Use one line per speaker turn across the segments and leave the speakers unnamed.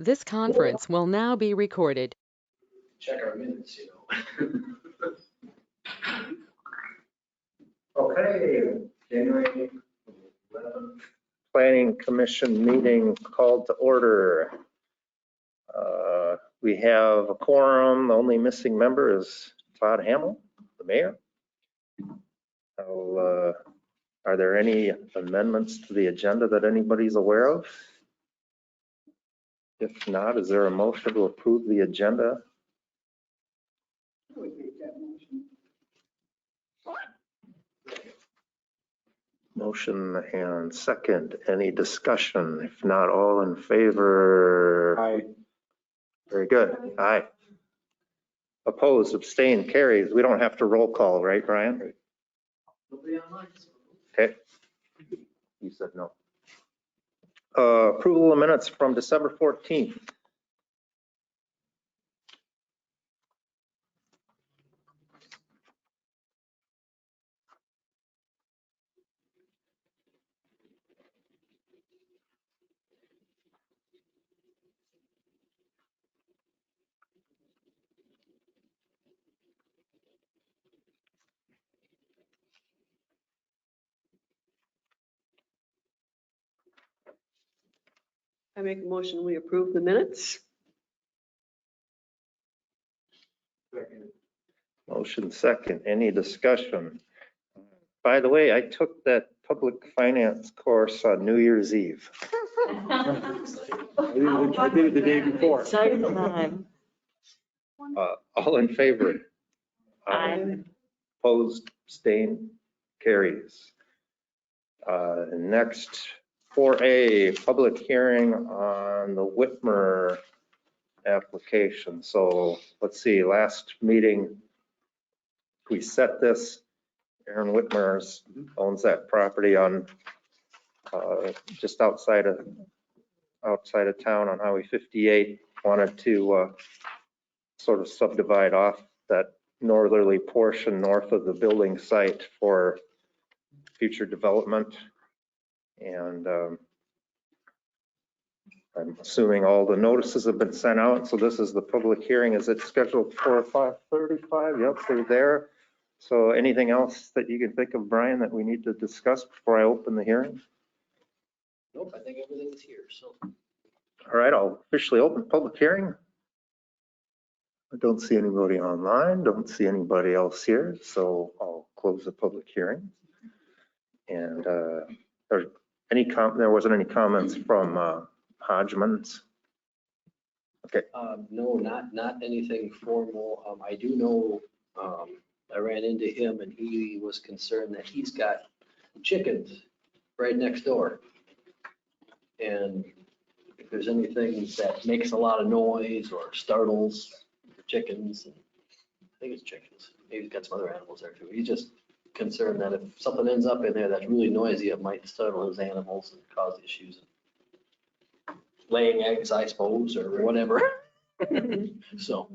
This conference will now be recorded.
Check our minutes, you know.
Okay, January 11th. Planning Commission meeting called to order. We have a quorum. The only missing member is Todd Hamill, the mayor. Are there any amendments to the agenda that anybody's aware of? If not, is there a motion to approve the agenda? Motion and second. Any discussion? If not, all in favor?
Aye.
Very good. Aye. Opposed, abstained, carries. We don't have to roll call, right, Brian?
Nobody online.
Okay. You said no. Approval of minutes from December 14th.
I make a motion, we approve the minutes.
Motion second. Any discussion? By the way, I took that public finance course on New Year's Eve.
I did it the day before.
Exciting time.
All in favor?
Aye.
Opposed, abstained, carries. Next, 4A, public hearing on the Whitmer application. So let's see, last meeting, we set this. Aaron Whitmer owns that property on just outside of town on Highway 58. Wanted to sort of subdivide off that northerly portion north of the building site for future development. And I'm assuming all the notices have been sent out. So this is the public hearing. Is it scheduled for 5:35? Yep, they're there. So anything else that you can think of, Brian, that we need to discuss before I open the hearing?
Nope, I think everything's here, so.
All right, I'll officially open the public hearing. I don't see anybody online, don't see anybody else here, so I'll close the public hearing. And there wasn't any comments from Hodgman's? Okay.
No, not anything formal. I do know, I ran into him and he was concerned that he's got chickens right next door. And if there's anything that makes a lot of noise or startles the chickens, and I think it's chickens, maybe he's got some other animals there too. He's just concerned that if something ends up in there that's really noisy, it might startle his animals and cause issues. Laying eggs, I suppose, or whatever. So.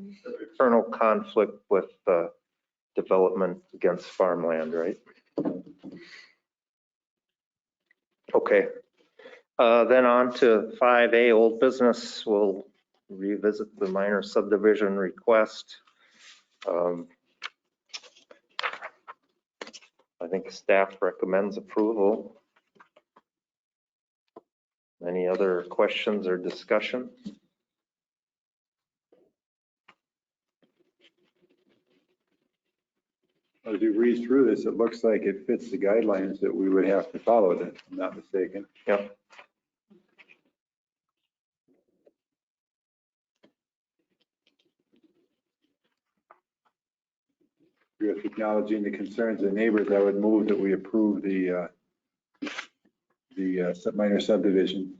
Internal conflict with development against farmland, right? Okay. Then on to 5A, old business. We'll revisit the minor subdivision request. I think staff recommends approval. Any other questions or discussion?
As you read through this, it looks like it fits the guidelines that we would have to follow, if I'm not mistaken.
Yep.
With acknowledging the concerns of the neighbors, I would move that we approve the minor subdivision.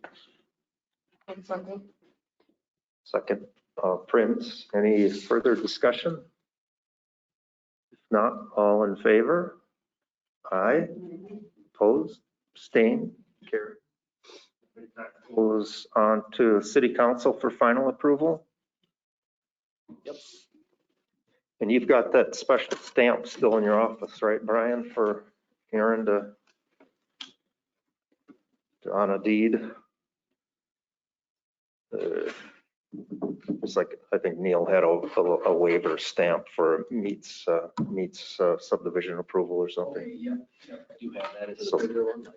Second, Prince, any further discussion? If not, all in favor? Aye. Opposed? Abstained? Carried. That goes on to City Council for final approval.
Yep.
And you've got that special stamp still in your office, right, Brian, for Aaron to on a deed? It's like, I think Neil had a waiver stamp for meets subdivision approval or something.
Yeah, I do have that. Is it
So-
a bigger one? Like,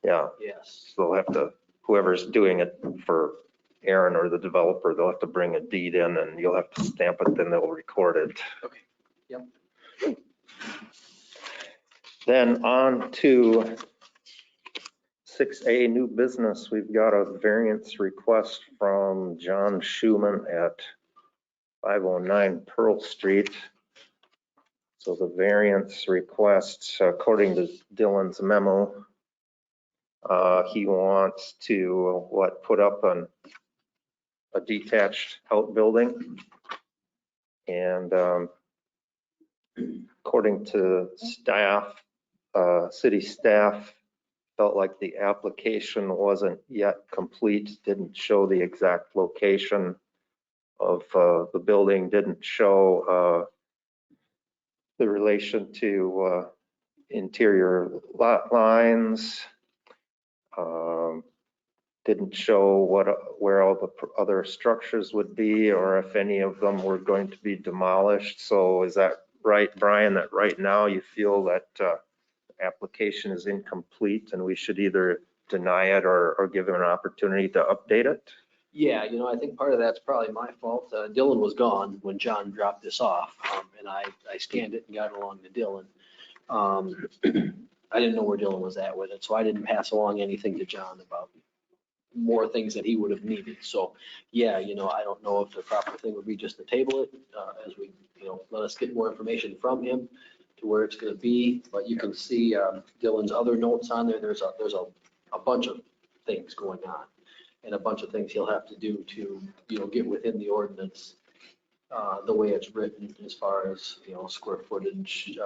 Yeah,
yes.
so they'll have to, whoever's doing it for Aaron or the developer, they'll have to bring a deed in and you'll have to stamp it, then they'll record it.
Okay, yep.
Then on to 6A, new business. We've got a variance request from John Schuman at 509 Pearl Street. So the variance request, according to Dylan's memo, he wants to, put up a detached outbuilding. And according to staff, city staff felt like the application wasn't yet complete, didn't show the exact location of the building, didn't show the relation to interior lot lines, didn't show where all the other structures would be or if any of them were going to be demolished. So is that right, Brian, that right now you feel that application is incomplete and we should either deny it or give him an opportunity to update it?
Yeah, I think part of that's probably my fault. Dylan was gone when John dropped this off, and I scanned it and got it along to Dylan. I didn't know where Dylan was at with it, so I didn't pass along anything to John about more things that he would have needed. So, yeah, I don't know if the proper thing would be just to table it as we, let us get more information from him to where it's going to be. But you can see Dylan's other notes on there. There's a bunch of things going on and a bunch of things he'll have to do to, get within the ordinance the way it's written as far as, square footage,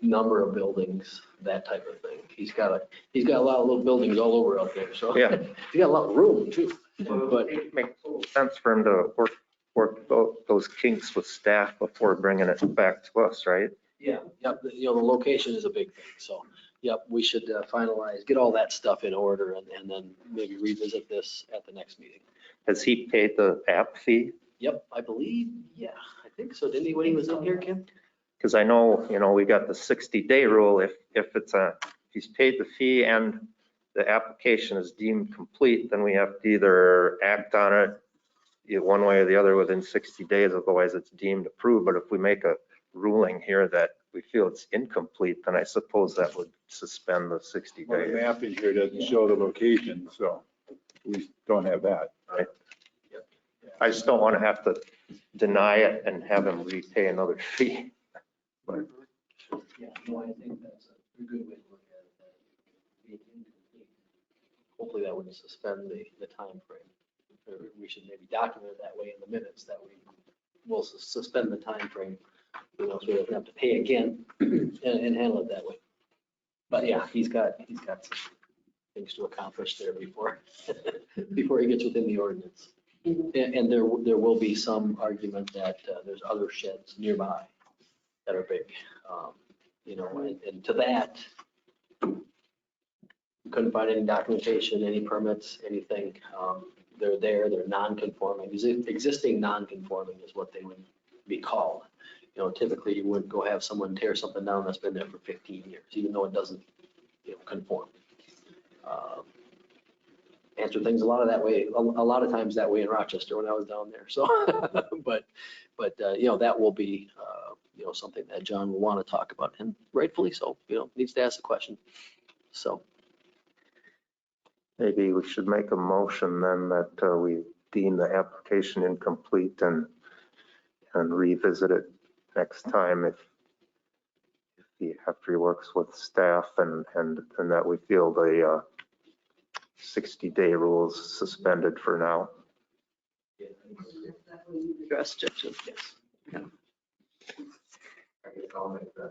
number of buildings, that type of thing. He's got a lot of little buildings all over out there, so.
Yeah.
He's got a lot of room too, but
It makes sense for him to work those kinks with staff before bringing it back to us, right?
yeah, yep, the location is a big thing, so, yep, we should finalize, get all that stuff in order and then maybe revisit this at the next meeting.
Has he paid the app fee?
Yep, I believe, yeah, I think so. Didn't he when he was in here, Kim?
Because I know, we got the 60-day rule. If he's paid the fee and the application is deemed complete, then we have to either act on it one way or the other within 60 days, otherwise it's deemed approved. But if we make a ruling here that we feel it's incomplete, then I suppose that would suspend the 60
Well, the
days.
map in here doesn't show the location, so we don't have that.
I just don't want to have to deny it and have him repay another fee.
Yeah, no, I think that's a good way to look at it. That being incomplete. Hopefully that wouldn't suspend the timeframe. Or we should maybe document it that way in the minutes that we will suspend the timeframe, so we don't have to pay again and handle it that way. But yeah, he's got some things to accomplish there before he gets within the ordinance. And there will be some argument that there's other sheds nearby that are big, and to that, couldn't find any documentation, any permits, anything. They're non-conforming. Existing non-conforming is what they would be called. Typically you wouldn't go have someone tear something down that's been there for 15 years, even though it doesn't, conform. Answer things a lot of times that way in Rochester when I was down there. So, but that will be, something that John will want to talk about, and rightfully so, needs to ask the question. So.
Maybe we should make a motion then that we deem the application incomplete and revisit it next time after he works with staff and that we feel the 60-day rules suspended for now.
Address Judge.
Yes.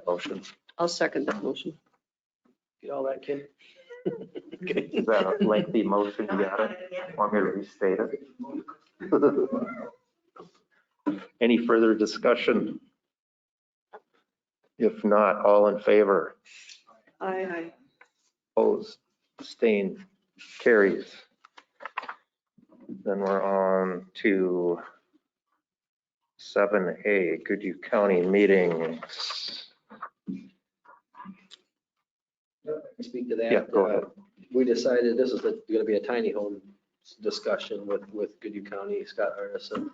Motion.
I'll second that motion.
Get all that, Kim? Okay.
Is that a lengthy motion? You got it? Want me to restate it? Any further discussion? If not, all in favor?
Aye.
Opposed? Abstained? Carries. Then we're on to 7A, Goodhue County meetings.
Speak to that.
Yeah, go ahead.
We decided this is going to be a tiny home discussion with Goodhue County, Scott Arneson,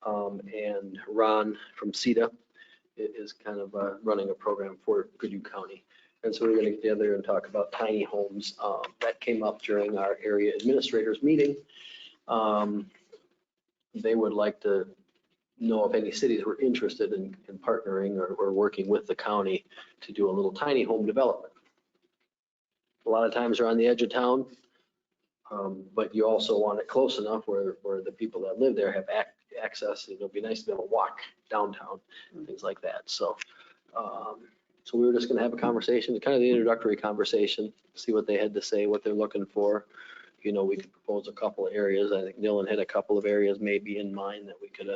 and Ron from CETA is kind of running a program for Goodhue County. And so we're going to get together and talk about tiny homes. That came up during our area administrators meeting. They would like to know if any cities were interested in partnering or working with the county to do a little tiny home development. A lot of times they're on the edge of town, but you also want it close enough where the people that live there have access. It'll be nice to be able to walk downtown, things like that. So, so we were just going to have a conversation, kind of the introductory conversation, see what they had to say, what they're looking for. You know, we could propose a couple of areas. I think Dylan had a couple of areas maybe in mind that we could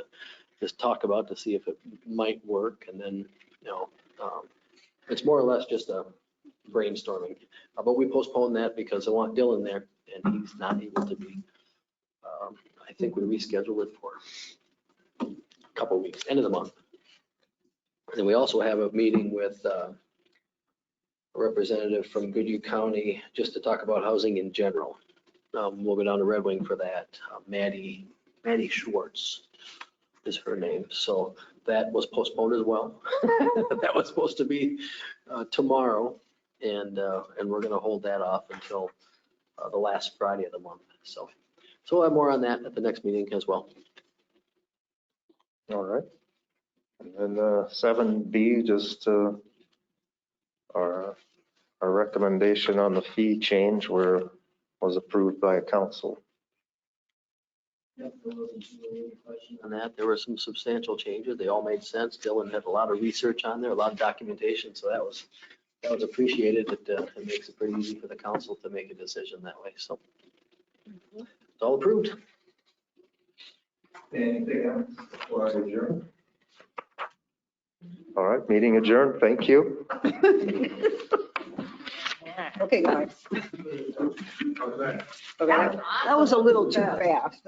just talk about to see if it might work. And then, you know, it's more or less just a brainstorming. But we postponed that because I want Dylan there and he's not able to be. I think we rescheduled it for a couple of weeks, end of the month. And we also have a meeting with a representative from Goodhue County just to talk about housing in general. We'll go down to Red Wing for that. Maddie Schwartz is her name. So that was postponed as well. That was supposed to be tomorrow, and we're going to hold that off until the last Friday of the month. So we'll have more on that at the next meeting as well.
All right. And then 7B, just our recommendation on the fee change was approved by council.
Yep, there wasn't really any question on that. There were some substantial changes. They all made sense. Dylan had a lot of research on there, a lot of documentation, so that was appreciated. It makes it pretty easy for the council to make a decision that way. So it's all approved.
Anything else before I adjourn?
All right, meeting adjourned. Thank you.
Okay, guys.
How's that?
Okay, that was a little too fast.